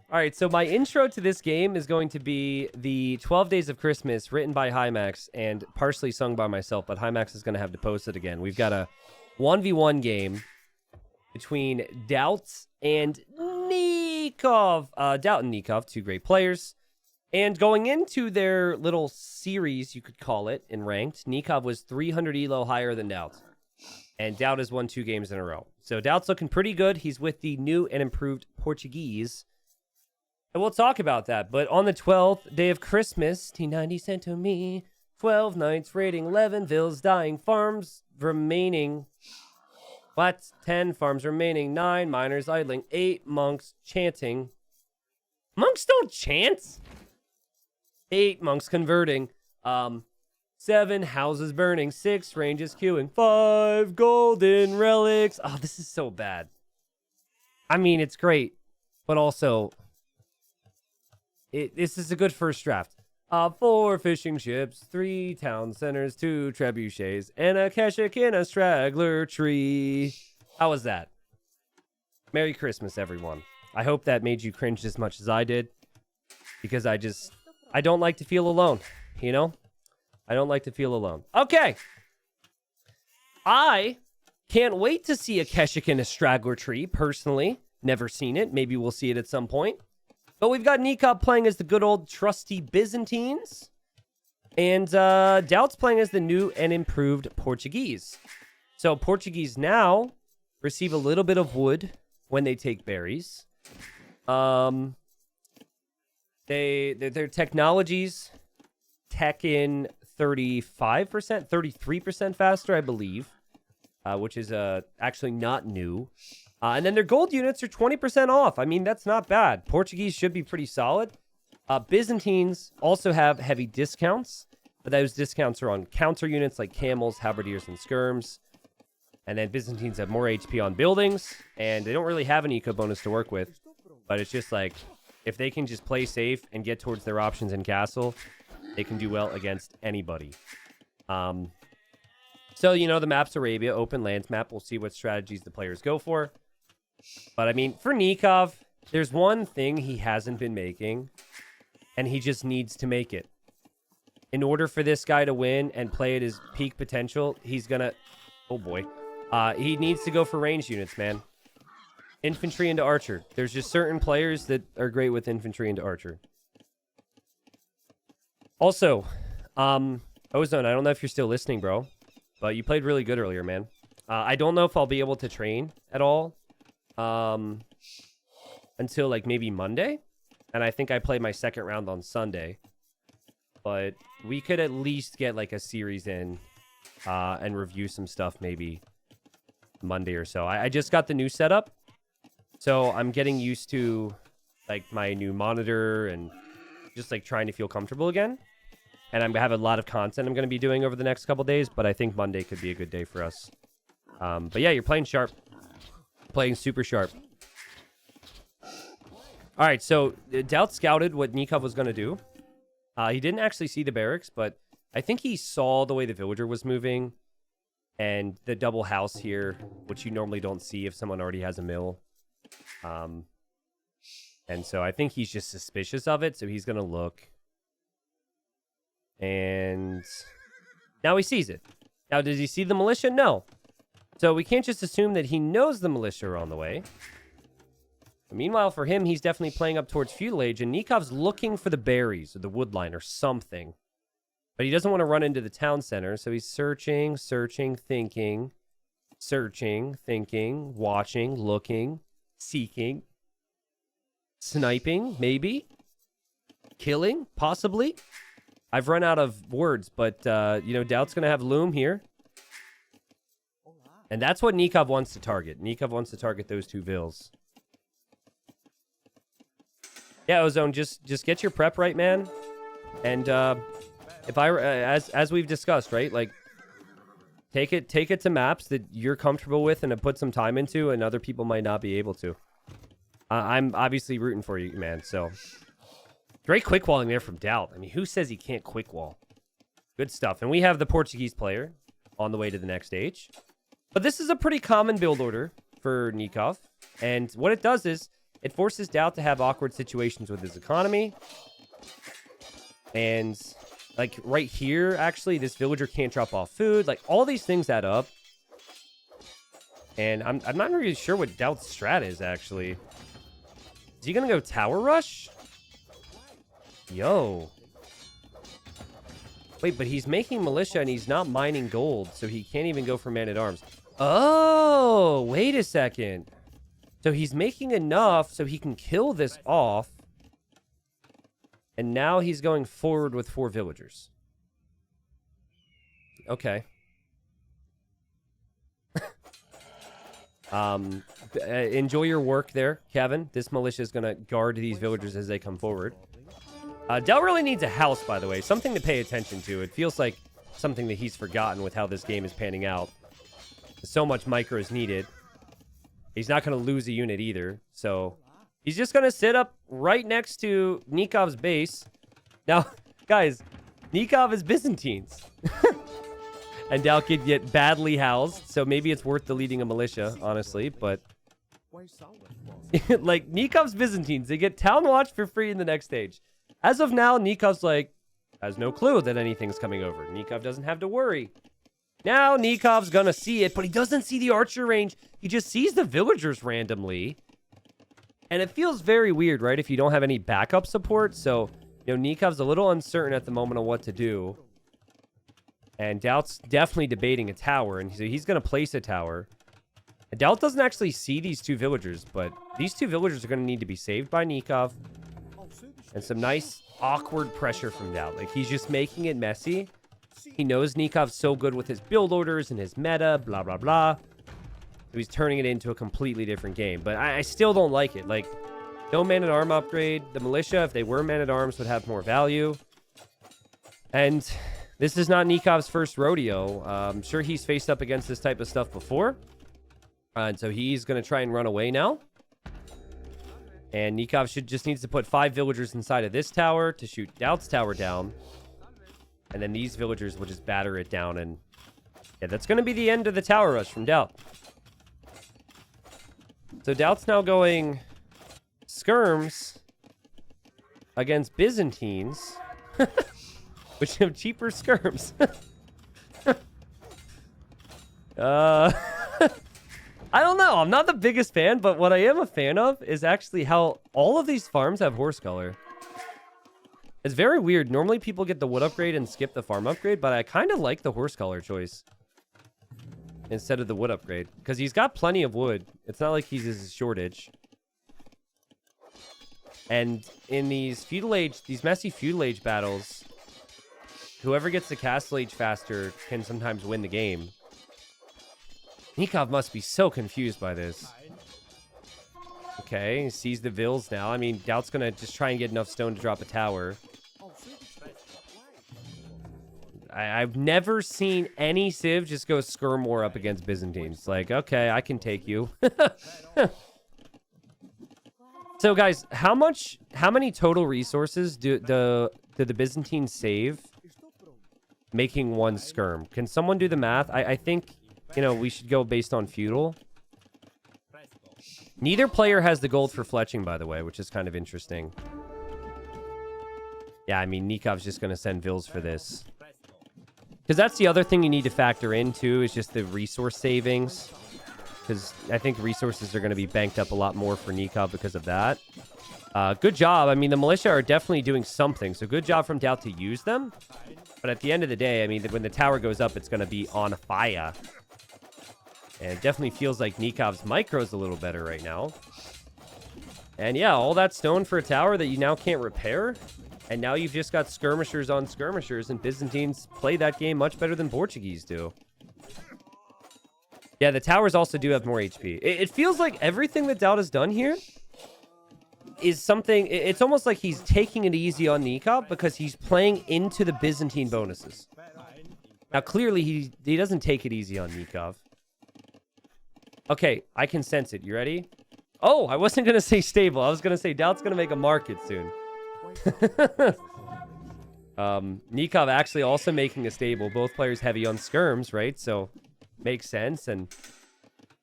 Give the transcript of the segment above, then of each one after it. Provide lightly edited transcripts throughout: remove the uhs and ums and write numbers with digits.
All right, so my intro to this game is going to be the 12 Days of Christmas written by Hymax and partially sung by myself, but Hymax is going to have to post it again. We've got a 1v1 game between DauT and Nicov. DauT and Nicov, two great players. And going into their little series, you could call it, in ranked, Nicov was 300 elo higher than DauT. And DauT has won 2 games in a row. So DauT's looking pretty good. He's with the new and improved Portuguese. And we'll talk about that. But on the 12th day of Christmas, T90 sent to me 12 nights raiding 11 villas, dying farms remaining. What? 10 farms remaining, 9 miners idling, 8 monks chanting. Monks don't chant. 8 monks converting. 7 houses burning, 6 ranges queuing, 5 golden relics. Oh, this is so bad. I mean, it's great, but also, this is a good first draft. 4 fishing ships, 3 town centers, 2 trebuchets, and a Keshik in a straggler tree. How was that? Merry Christmas, everyone. I hope that made you cringe as much as I did, because I don't like to feel alone, you know? I don't like to feel alone. Okay. I can't wait to see a Keshik in a straggler tree, personally. Never seen it. Maybe we'll see it at some point. But we've got Nicov playing as the good old trusty Byzantines. And DauT's playing as the new and improved Portuguese. So Portuguese now receive a little bit of wood when they take berries. Their technologies tech in 35%, 33% faster, I believe, which is actually not new. And then their gold units are 20% off. I mean, that's not bad. Portuguese should be pretty solid. Byzantines also have heavy discounts, but those discounts are on counter units like camels, halberdiers, and skirms. And then Byzantines have more HP on buildings, and they don't really have an eco bonus to work with. But it's just like, if they can just play safe and get towards their options in castle, they can do well against anybody. So, you know, the map's Arabia, open lands map. We'll see what strategies the players go for. But, I mean, for Nicov, there's one thing he hasn't been making, and he just needs to make it. In order for this guy to win and play at his peak potential, he's going to... Oh, boy. He needs to go for range units, man. Infantry into archer. There's just certain players that are great with infantry into archer. Also, Ozone, I don't know if you're still listening, bro, but you played really good earlier, man. I don't know if I'll be able to train at all until, like, maybe Monday. And I think I played my second round on Sunday. But we could at least get, like, a series in and review some stuff maybe Monday or so. I just got the new setup, so I'm getting used to, like, my new monitor and just, like, trying to feel comfortable again. And I'm going to have a lot of content I'm going to be doing over the next couple days, but I think Monday could be a good day for us. But yeah, you're playing sharp. Playing super sharp. All right, so DauT scouted what Nicov was going to do. He didn't actually see the barracks, but I think he saw the way the villager was moving and the double house here, which you normally don't see if someone already has a mill. And so I think he's just suspicious of it, so he's going to look. And now he sees it. Now, does he see the militia? No. So we can't just assume that he knows the militia are on the way. But meanwhile, for him, he's definitely playing up towards feudal age, and Nikov's looking for the berries or the woodline or something. But he doesn't want to run into the town center, so he's searching, thinking, watching, looking, seeking, sniping, maybe, killing, possibly. I've run out of words, but, you know, DauT's going to have Loom here. And that's what Nicov wants to target. Nicov wants to target those 2 vills. Yeah, Ozone, just get your prep right, man. And if I as we've discussed, right? Like, take it to maps that you're comfortable with and to put some time into, and other people might not be able to. I'm obviously rooting for you, man. So great quick walling there from DauT. I mean, who says he can't quick wall? Good stuff. And we have the Portuguese player on the way to the next stage. But this is a pretty common build order for Nicov. And what it does is It forces DauT to have awkward situations with his economy. And, like, right here, actually, this villager can't drop off food. Like, all these things add up. And I'm not really sure what DauT's strat is, actually. Is he gonna go tower rush? Yo. Wait, but he's making militia and he's not mining gold, so he can't even go for man-at-arms. Oh, wait a second. So he's making enough so he can kill this off. And now he's going forward with 4 villagers. Okay. Enjoy your work there, Kevin. This militia is going to guard these villagers as they come forward. DauT really needs a house, by the way. Something to pay attention to. It feels like something that he's forgotten with how this game is panning out. So much micro is needed. He's not going to lose a unit either. So he's just going to sit up right next to Nikov's base. Now, guys, Nicov is Byzantines. And DauT could get badly housed. So maybe it's worth deleting a militia, honestly. But like, Nikov's Byzantines. They get Town Watch for free in the next stage. As of now, Nikov's like, has no clue that anything's coming over. Nicov doesn't have to worry. Now, Nikov's gonna see it, but he doesn't see the archer range. He just sees the villagers randomly. And it feels very weird, right? If you don't have any backup support. So, you know, Nikov's a little uncertain at the moment on what to do. And DauT's definitely debating a tower. And so he's gonna place a tower. And DauT doesn't actually see these 2 villagers, but these 2 villagers are gonna need to be saved by Nicov. And some nice, awkward pressure from DauT. Like, he's just making it messy. He knows Nikov's so good with his build orders and his meta, blah, blah, blah. So he's turning it into a completely different game. But I still don't like it. Like, no man-at-arm upgrade. The militia, if they were man-at-arms, would have more value. And this is not Nikov's first rodeo. I'm sure he's faced up against this type of stuff before. And so he's going to try and run away now. And Nicov just needs to put 5 villagers inside of this tower to shoot DauT's tower down. And then these villagers will just batter it down. And yeah, that's going to be the end of the tower rush from DauT. So DauT's now going skirms against Byzantines, which have cheaper skirms. I don't know. I'm not the biggest fan, but what I am a fan of is actually how all of these farms have horse color. It's very weird. Normally people get the wood upgrade and skip the farm upgrade, but I kind of like the horse color choice instead of the wood upgrade because he's got plenty of wood. It's not like he's a shortage. And in these feudal age, these messy feudal age battles, whoever gets the castle age faster can sometimes win the game. Nicov must be so confused by this. Okay, he sees the vills now. I mean, DauT's going to just try and get enough stone to drop a tower. I've never seen any civ just go skirm war up against Byzantines. Like, okay, I can take you. So, guys, how many total resources do the Byzantines save making one skirm? Can someone do the math? I think, you know, we should go based on feudal. Neither player has the gold for fletching, by the way, which is kind of interesting. Yeah, I mean, Nikov's just going to send vills for this. Because that's the other thing you need to factor in, too, is just the resource savings. Because I think resources are going to be banked up a lot more for Nicov because of that. Good job. I mean, the militia are definitely doing something. So good job from DauT to use them. But at the end of the day, I mean, when the tower goes up, it's going to be on fire. And it definitely feels like Nikov's micro is a little better right now. And yeah, all that stone for a tower that you now can't repair. And now you've just got skirmishers on skirmishers, and Byzantines play that game much better than Portuguese do. Yeah, the towers also do have more HP. It feels like everything that DauT has done here is something... It's almost like he's taking it easy on Nicov because he's playing into the Byzantine bonuses. Now, clearly, he doesn't take it easy on Nicov. Okay, I can sense it. You ready? Oh, I wasn't going to say stable. I was going to say DauT's going to make a market soon. Nicov actually also making a stable. Both players heavy on skirms, right? So, makes sense. And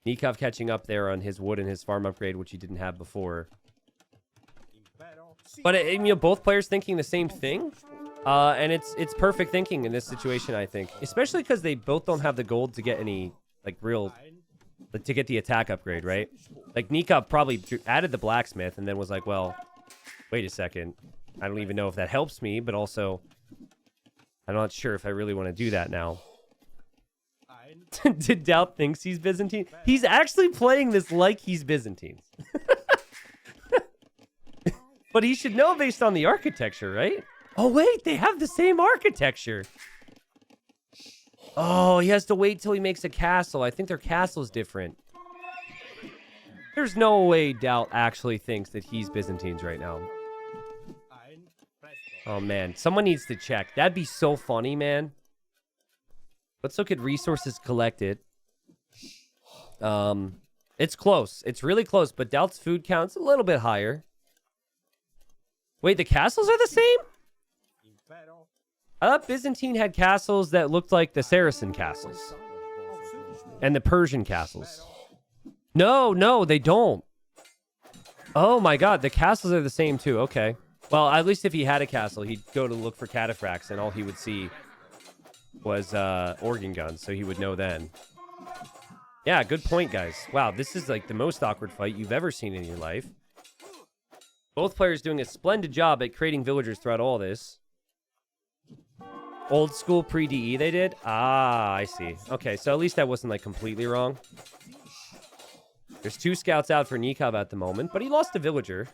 Nicov catching up there on his wood and his farm upgrade, which he didn't have before. But you know, both players thinking the same thing, and it's perfect thinking in this situation, I think, especially because they both don't have the gold to get any like real to get the attack upgrade, right? Like Nicov probably added the blacksmith and then was like, well, wait a second, I don't even know if that helps me, but also I'm not sure if I really want to do that now. Did DauT thinks he's Byzantine? He's actually playing this like he's Byzantines. But he should know based on the architecture, right? Oh, wait, they have the same architecture. Oh, he has to wait till he makes a castle. I think their castle's different. There's no way DauT actually thinks that he's Byzantines right now. Oh, man. Someone needs to check. That'd be so funny, man. Let's look at resources collected. It's close. It's really close, but DauT's food count's a little bit higher. Wait, the castles are the same? I thought Byzantine had castles that looked like the Saracen castles. And the Persian castles. No, they don't. Oh my god, the castles are the same too. Okay. Well, at least if he had a castle, he'd go to look for cataphracts, and all he would see was organ guns, so he would know then. Yeah, good point, guys. Wow, this is like the most awkward fight you've ever seen in your life. Both players doing a splendid job at creating villagers throughout all this. Old school pre-DE they did? Ah, I see. Okay, so at least that wasn't like completely wrong. There's 2 scouts out for Nicov at the moment, but he lost a villager.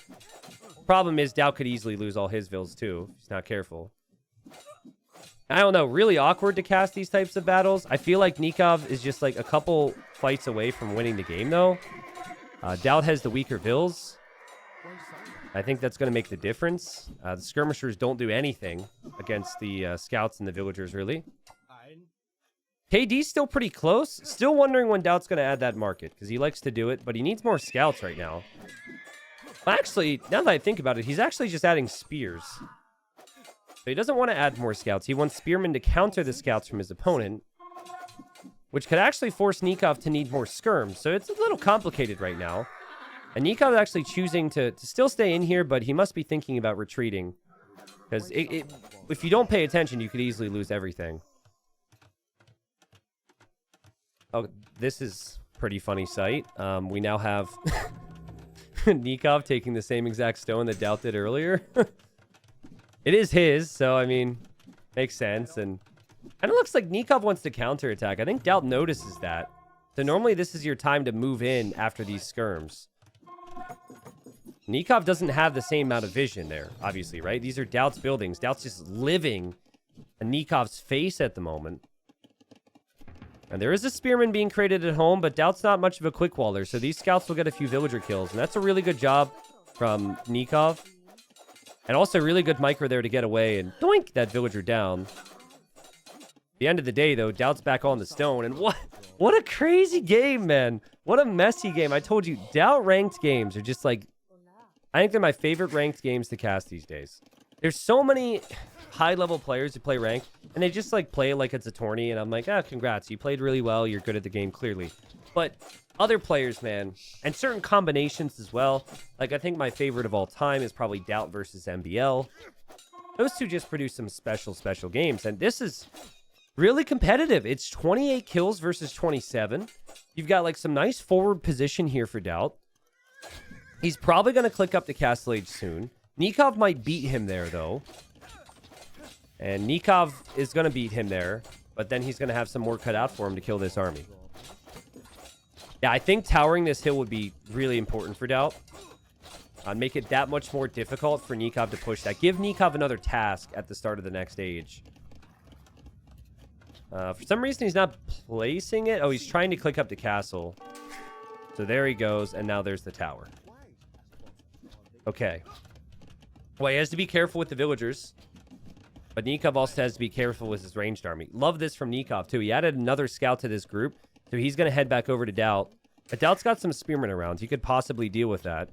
Problem is, DauT could easily lose all his vills too, if he's not careful. I don't know, really awkward to cast these types of battles. I feel like Nicov is just like a couple fights away from winning the game though. DauT has the weaker vills. I think that's going to make the difference. The skirmishers don't do anything against the scouts and the villagers, really. KD's still pretty close. Still wondering when DauT's going to add that market, because he likes to do it, but he needs more scouts right now. Well, actually, now that I think about it, he's actually just adding spears. So he doesn't want to add more scouts. He wants spearmen to counter the scouts from his opponent, which could actually force Nicov to need more skirms. So it's a little complicated right now. And Nicov is actually choosing to still stay in here, but he must be thinking about retreating. Because if you don't pay attention, you could easily lose everything. Oh, this is a pretty funny sight. We now have Nicov taking the same exact stone that DauT did earlier. It is his, so, I mean, makes sense. And it looks like Nicov wants to counterattack. I think DauT notices that. So normally this is your time to move in after these skirms. Nicov doesn't have the same amount of vision there, obviously, right? These are DauT's buildings. DauT's just living in Nikov's face at the moment. And there is a spearman being created at home, but DauT's not much of a quick waller, so these scouts will get a few villager kills. And that's a really good job from Nicov. And also really good micro there to get away and doink that villager down. At the end of the day, though, DauT's back on the stone. And what a crazy game, man. What a messy game. I told you, DauT ranked games are just like... I think they're my favorite ranked games to cast these days. There's so many high-level players who play ranked, and they just like play it like it's a tourney, and I'm like, ah, congrats. You played really well. You're good at the game, clearly. But other players, man, and certain combinations as well. Like, I think my favorite of all time is probably DauT versus MBL. Those two just produce some special games, and this is really competitive. It's 28 kills versus 27. You've got like some nice forward position here for DauT. He's probably going to click up to Castle Age soon. Nicov might beat him there, though. And Nicov is going to beat him there. But then he's going to have some more cut out for him to kill this army. Yeah, I think towering this hill would be really important for DauT. Make it that much more difficult for Nicov to push that. Give Nicov another task at the start of the next age. For some reason, he's not placing it. Oh, he's trying to click up the castle. So there he goes, and now there's the tower. Okay. Well, he has to be careful with the villagers. But Nicov also has to be careful with his ranged army. Love this from Nicov, too. He added another scout to this group. So he's going to head back over to DauT. But DauT's got some spearmen around. He could possibly deal with that.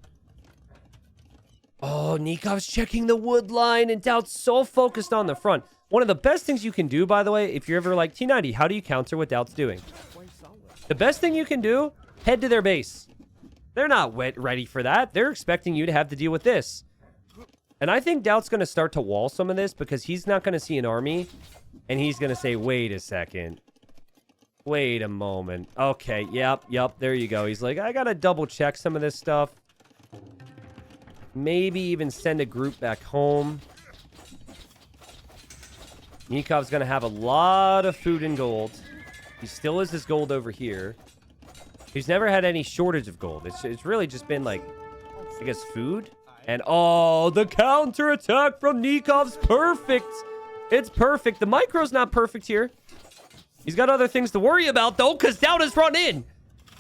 Oh, Nikov's checking the wood line. And DauT's so focused on the front. One of the best things you can do, by the way, if you're ever like, T90, how do you counter what DauT's doing? The best thing you can do, head to their base. They're not ready for that. They're expecting you to have to deal with this. And I think DauT's going to start to wall some of this because he's not going to see an army. And he's going to say, wait a second. Wait a moment. Okay, yep. There you go. He's like, I got to double check some of this stuff. Maybe even send a group back home. Nikov's going to have a lot of food and gold. He still has his gold over here. He's never had any shortage of gold. It's really just been like, I guess, food. And, oh, the counterattack from Nikov's perfect. It's perfect. The micro's not perfect here. He's got other things to worry about, though, because DauT has run in.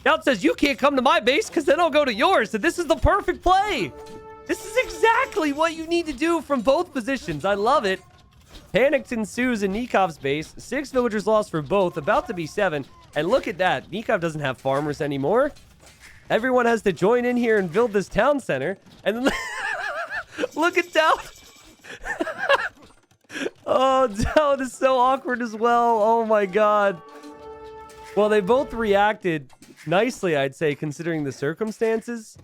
DauT says, you can't come to my base because then I'll go to yours. So this is the perfect play. This is exactly what you need to do from both positions. I love it. Panic ensues in Nikov's base. 6 villagers lost for both. About to be 7. And look at that. Nicov doesn't have farmers anymore. Everyone has to join in here and build this town center. And then look at DauT. Oh, DauT is so awkward as well. Oh, my God. Well, they both reacted nicely, I'd say, considering the circumstances.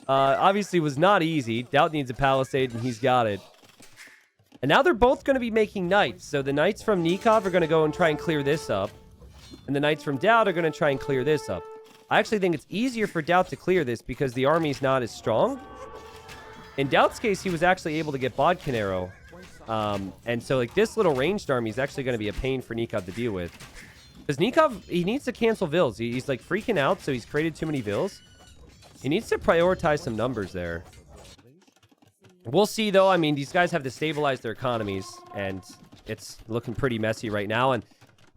Obviously, it was not easy. DauT needs a palisade, and he's got it. And now they're both going to be making knights. So the knights from Nicov are going to go and try and clear this up. And the knights from DauT are going to try and clear this up. I actually think it's easier for DauT to clear this because the army's not as strong. In DauT's case, he was actually able to get Bodcanero. And so, like, this little ranged army is actually going to be a pain for Nicov to deal with. Because Nicov, he needs to cancel vills. He's, like, freaking out, so he's created too many vills. He needs to prioritize some numbers there. We'll see, though. I mean, these guys have to stabilize their economies, and it's looking pretty messy right now. And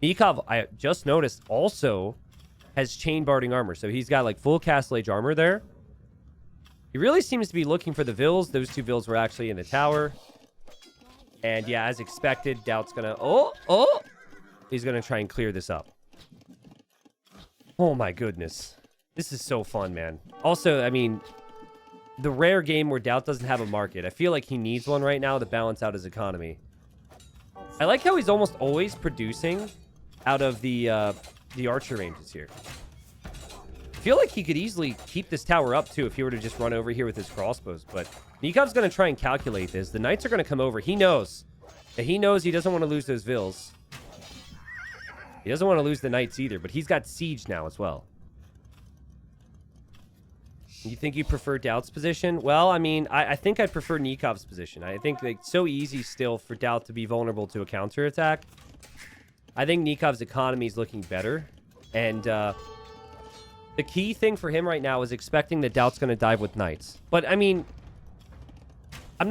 Nicov, I just noticed, also has chain barding armor. So he's got, like, full castle age armor there. He really seems to be looking for the vills. Those 2 vills were actually in the tower. And, yeah, as expected, DauT's going to... He's going to try and clear this up. Oh, my goodness. This is so fun, man. Also, I mean, the rare game where DauT doesn't have a market. I feel like he needs one right now to balance out his economy. I like how he's almost always producing out of the archer ranges here. I feel like he could easily keep this tower up, too, if he were to just run over here with his crossbows. But Nikov's going to try and calculate this. The knights are going to come over. He knows he doesn't want to lose those vills. He doesn't want to lose the knights either, but he's got siege now as well. You think you prefer DauT's position? Well, I mean, I think I'd prefer Nikov's position. I think it's so easy still for DauT to be vulnerable to a counterattack. I think Nikov's economy is looking better. And the key thing for him right now is expecting that DauT's going to dive with knights. But, I mean, I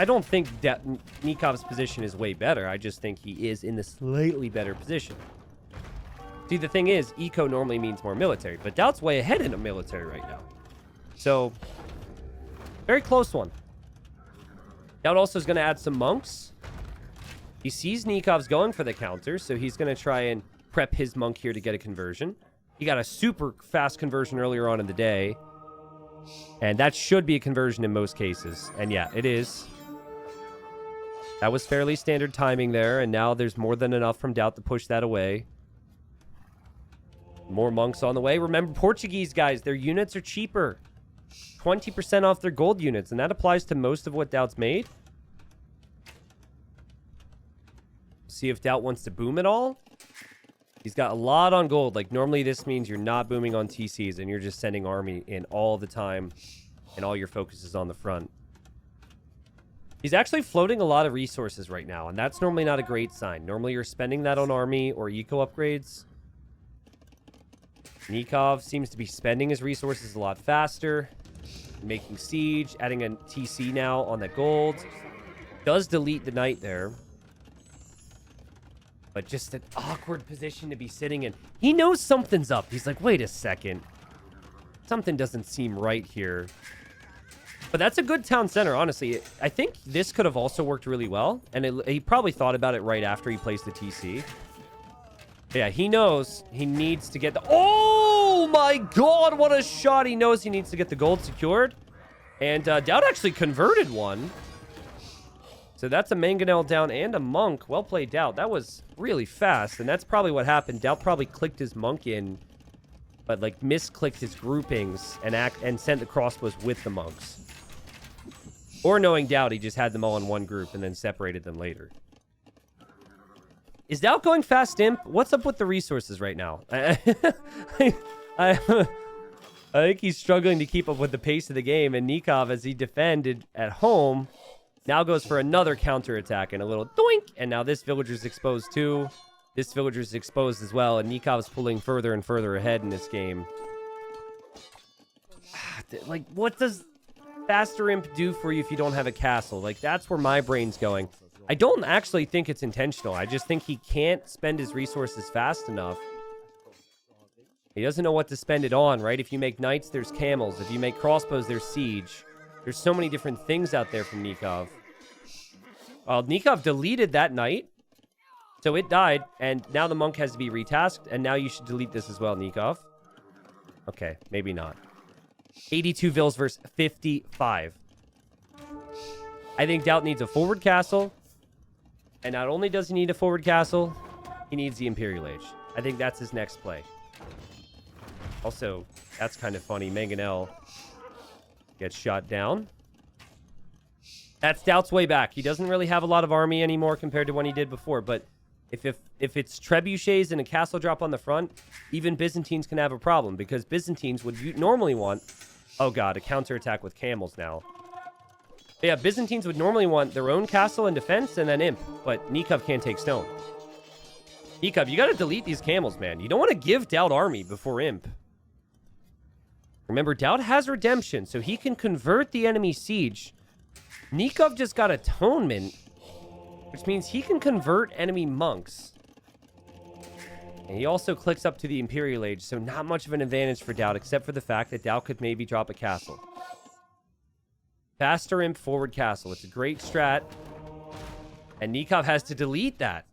don't think that Nikov's position is way better. I just think he is in the slightly better position. See, the thing is, eco normally means more military, but DauT's way ahead in the military right now. So, very close one. DauT also is going to add some monks. He sees Nikov's going for the counter, so he's going to try and prep his monk here to get a conversion. He got a super fast conversion earlier on in the day. And that should be a conversion in most cases. And yeah, it is. That was fairly standard timing there, and now there's more than enough from DauT to push that away. More monks on the way. Remember, Portuguese guys, their units are cheaper. 20% off their gold units, and that applies to most of what DauT's made. See if DauT wants to boom it all. He's got a lot on gold. Like, normally this means you're not booming on TCs, and you're just sending army in all the time, and all your focus is on the front. He's actually floating a lot of resources right now, and that's normally not a great sign. Normally you're spending that on army or eco upgrades. Nicov seems to be spending his resources a lot faster. Making siege, adding a TC now on that gold. Does delete the knight there. But just an awkward position to be sitting in. He knows something's up. He's like, wait a second. Something doesn't seem right here. But that's a good town center, honestly. I think this could have also worked really well. And he probably thought about it right after he placed the TC. Yeah, he knows he needs to get the... Oh my god, what a shot. He knows he needs to get the gold secured. And DauT actually converted one. So that's a mangonel down and a monk. Well played, DauT. That was really fast. And that's probably what happened. DauT probably clicked his monk in, but like misclicked his groupings and sent the crossbows with the monks. Or knowing DauT, he just had them all in one group and then separated them later. Is DauT going fast imp? What's up with the resources right now? I think he's struggling to keep up with the pace of the game, and Nicov, as he defended at home, now goes for another counterattack and a little doink, and now this villager's exposed too. This villager's exposed as well, and Nikov's pulling further and further ahead in this game. Like, what does faster imp do for you if you don't have a castle? Like, that's where my brain's going. I don't actually think it's intentional. I just think he can't spend his resources fast enough. He doesn't know what to spend it on, right? If you make knights, there's camels. If you make crossbows, there's siege. There's so many different things out there from Nicov. Well, Nicov deleted that knight, so it died, and now the monk has to be retasked, and now you should delete this as well, Nicov. Okay, maybe not. 82 vills versus 55. I think DauT needs a forward castle, and not only does he need a forward castle, he needs the Imperial Age. I think that's his next play. Also, that's kind of funny. Mangonel gets shot down. That's DauT's way back. He doesn't really have a lot of army anymore compared to when he did before, but if it's trebuchets and a castle drop on the front, even Byzantines can have a problem, because Byzantines would normally want... Oh god, a counterattack with camels now. But yeah, Byzantines would normally want their own castle and defense and then imp, but Nicov can't take stone. Nicov, you gotta delete these camels, man. You don't want to give DauT army before imp. Remember, DauT has redemption, so he can convert the enemy siege. Nicov just got atonement, which means he can convert enemy monks. And he also clicks up to the Imperial Age, so not much of an advantage for DauT, except for the fact that DauT could maybe drop a castle. Faster imp, forward castle. It's a great strat. And Nicov has to delete that.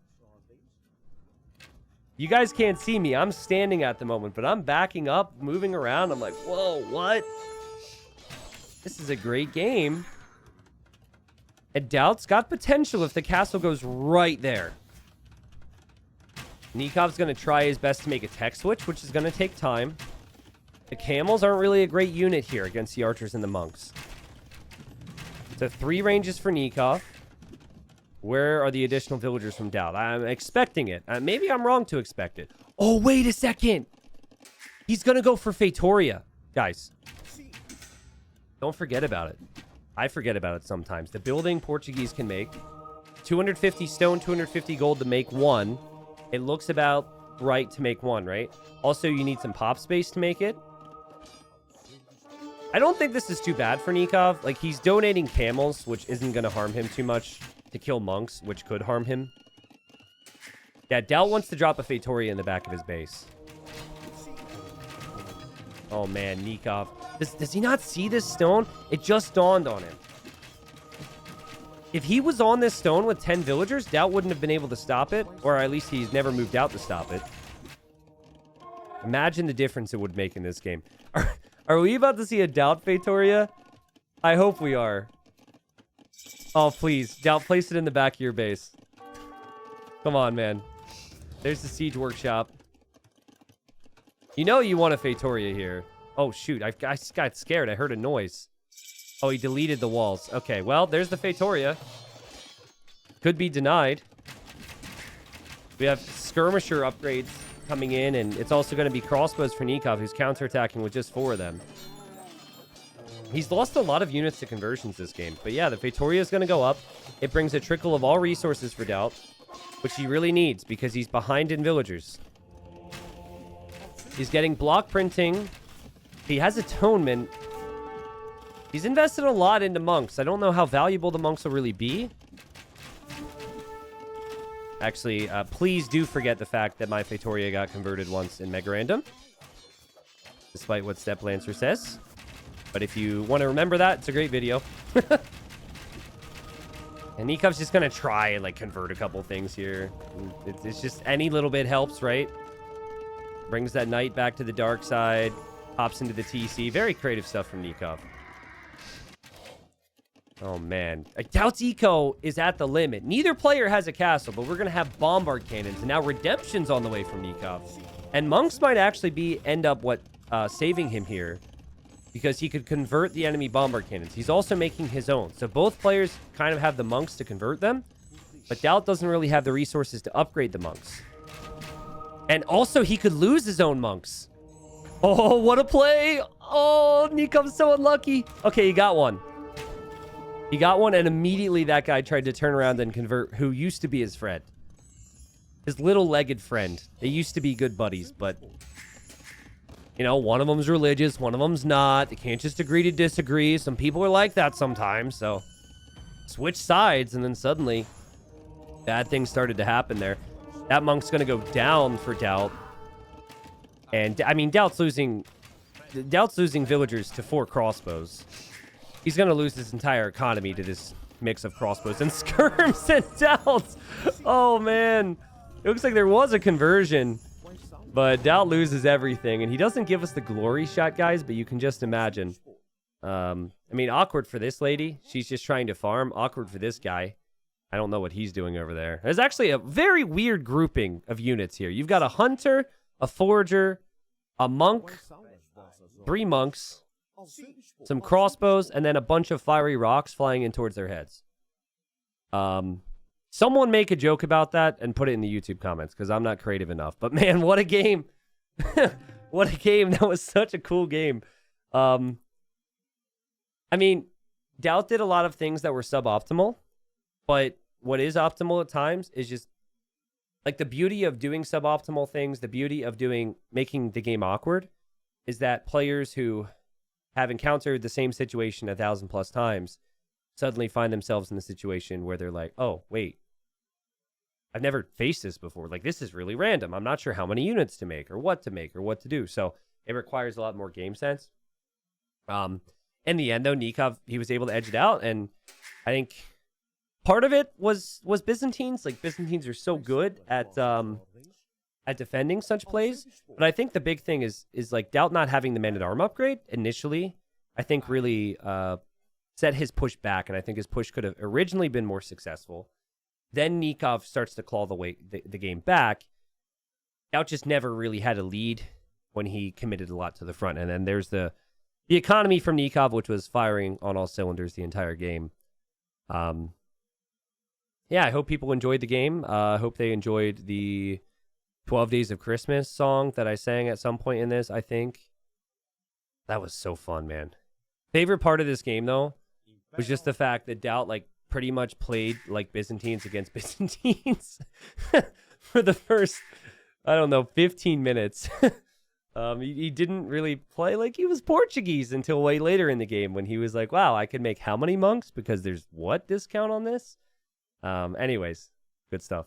You guys can't see me. I'm standing at the moment, but I'm backing up, moving around. I'm like, whoa, what? This is a great game. And DauT's got potential if the castle goes right there. Nikov's going to try his best to make a tech switch, which is going to take time. The camels aren't really a great unit here against the archers and the monks. So 3 ranges for Nicov. Where are the additional villagers from DauT? I'm expecting it. Maybe I'm wrong to expect it. Oh, wait a second. He's going to go for Feitoria. Guys, don't forget about it. I forget about it sometimes. The building Portuguese can make. 250 stone, 250 gold to make one. It looks about right to make one, right? Also, you need some pop space to make it. I don't think this is too bad for Nicov. Like, he's donating camels, which isn't going to harm him too much, to kill monks, which could harm him. Yeah, DauT wants to drop a Feitoria in the back of his base. Oh, man, Nicov. Does he not see this stone? It just dawned on him. If he was on this stone with 10 villagers, DauT wouldn't have been able to stop it, or at least he's never moved out to stop it. Imagine the difference it would make in this game. Are we about to see a DauT Feitoria? I hope we are. Oh, please. DauT, place it in the back of your base. Come on, man. There's the siege workshop. You know you want a Feitoria here. Oh, shoot. I got scared. I heard a noise. Oh, he deleted the walls. Okay, well, there's the Feitoria. Could be denied. We have skirmisher upgrades coming in, and it's also going to be crossbows for Nicov, who's counterattacking with just 4 of them. He's lost a lot of units to conversions this game. But yeah, the Feitoria is going to go up. It brings a trickle of all resources for DauT, which he really needs because he's behind in villagers. He's getting block printing. He has atonement. He's invested a lot into monks. I don't know how valuable the monks will really be. Actually, please do forget the fact that my Feitoria got converted once in Mega Random, despite what Step Lancer says. But if you want to remember that, it's a great video. And Nikov's just going to try and, like, convert a couple things here. It's just any little bit helps, right? Brings that knight back to the dark side. Hops into the TC. Very creative stuff from Nicov. Oh, man. DauT's eco is at the limit. Neither player has a castle, but we're going to have bombard cannons. And now redemption's on the way from Nicov. And monks might actually end up saving him here. because he could convert the enemy bombard cannons. He's also making his own. So both players kind of have the monks to convert them, but DauT doesn't really have the resources to upgrade the monks. And also, he could lose his own monks. Oh, what a play. Oh, Nicov's so unlucky. Okay, he got one. He got one, and immediately that guy tried to turn around and convert who used to be his friend. His little legged friend. They used to be good buddies, but... You know, one of them's religious, one of them's not. They can't just agree to disagree. Some people are like that sometimes, so... Switch sides, and then suddenly... Bad things started to happen there. That monk's gonna go down for DauT. And, I mean, DauT's losing villagers to 4 crossbows. He's gonna lose his entire economy to this mix of crossbows and skirms and DauT. Oh, man. It looks like there was a conversion. But DauT loses everything, and he doesn't give us the glory shot, guys, but you can just imagine. I mean, awkward for this lady. She's just trying to farm. Awkward for this guy. I don't know what he's doing over there. There's actually a very weird grouping of units here. You've got a hunter, a forager, a monk, 3 monks, some crossbows, and then a bunch of fiery rocks flying in towards their heads. Someone make a joke about that and put it in the YouTube comments, because I'm not creative enough. But man, what a game. What a game. That was such a cool game. I mean, DauT did a lot of things that were suboptimal, but what is optimal at times is just like the beauty of doing suboptimal things, the beauty of making the game awkward is that players who have encountered the same situation 1,000+ times suddenly find themselves in a situation where they're like, oh, wait. I've never faced this before. Like, this is really random. I'm not sure how many units to make or what to do. So it requires a lot more game sense. In the end, though, Nicov, he was able to edge it out. And I think part of it was Byzantines. Like, Byzantines are so good at defending such plays. But I think the big thing is like DauT not having the man-at-arm upgrade initially, I think really set his push back. And I think his push could have originally been more successful. Then Nicov starts to claw the game back. DauT just never really had a lead when he committed a lot to the front. And then there's the economy from Nicov, which was firing on all cylinders the entire game. Yeah, I hope people enjoyed the game. I hope they enjoyed the 12 Days of Christmas song that I sang at some point in this, I think. That was so fun, man. Favorite part of this game, though, was just the fact that DauT, like, pretty much played like Byzantines against Byzantines for the first, I don't know, 15 minutes. He didn't really play like he was Portuguese until way later in the game when he was like, wow, I could make how many monks because there's what discount on this? Anyways, good stuff.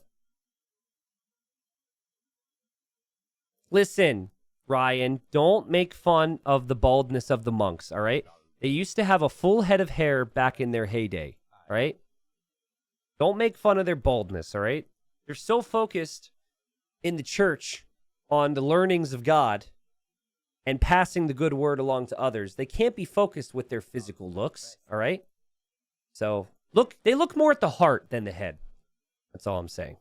Listen, Ryan, don't make fun of the baldness of the monks, all right? They used to have a full head of hair back in their heyday. All right? Don't make fun of their baldness, all right? They're so focused in the church on the learnings of God and passing the good word along to others. They can't be focused with their physical looks, all right? So, they look more at the heart than the head. That's all I'm saying.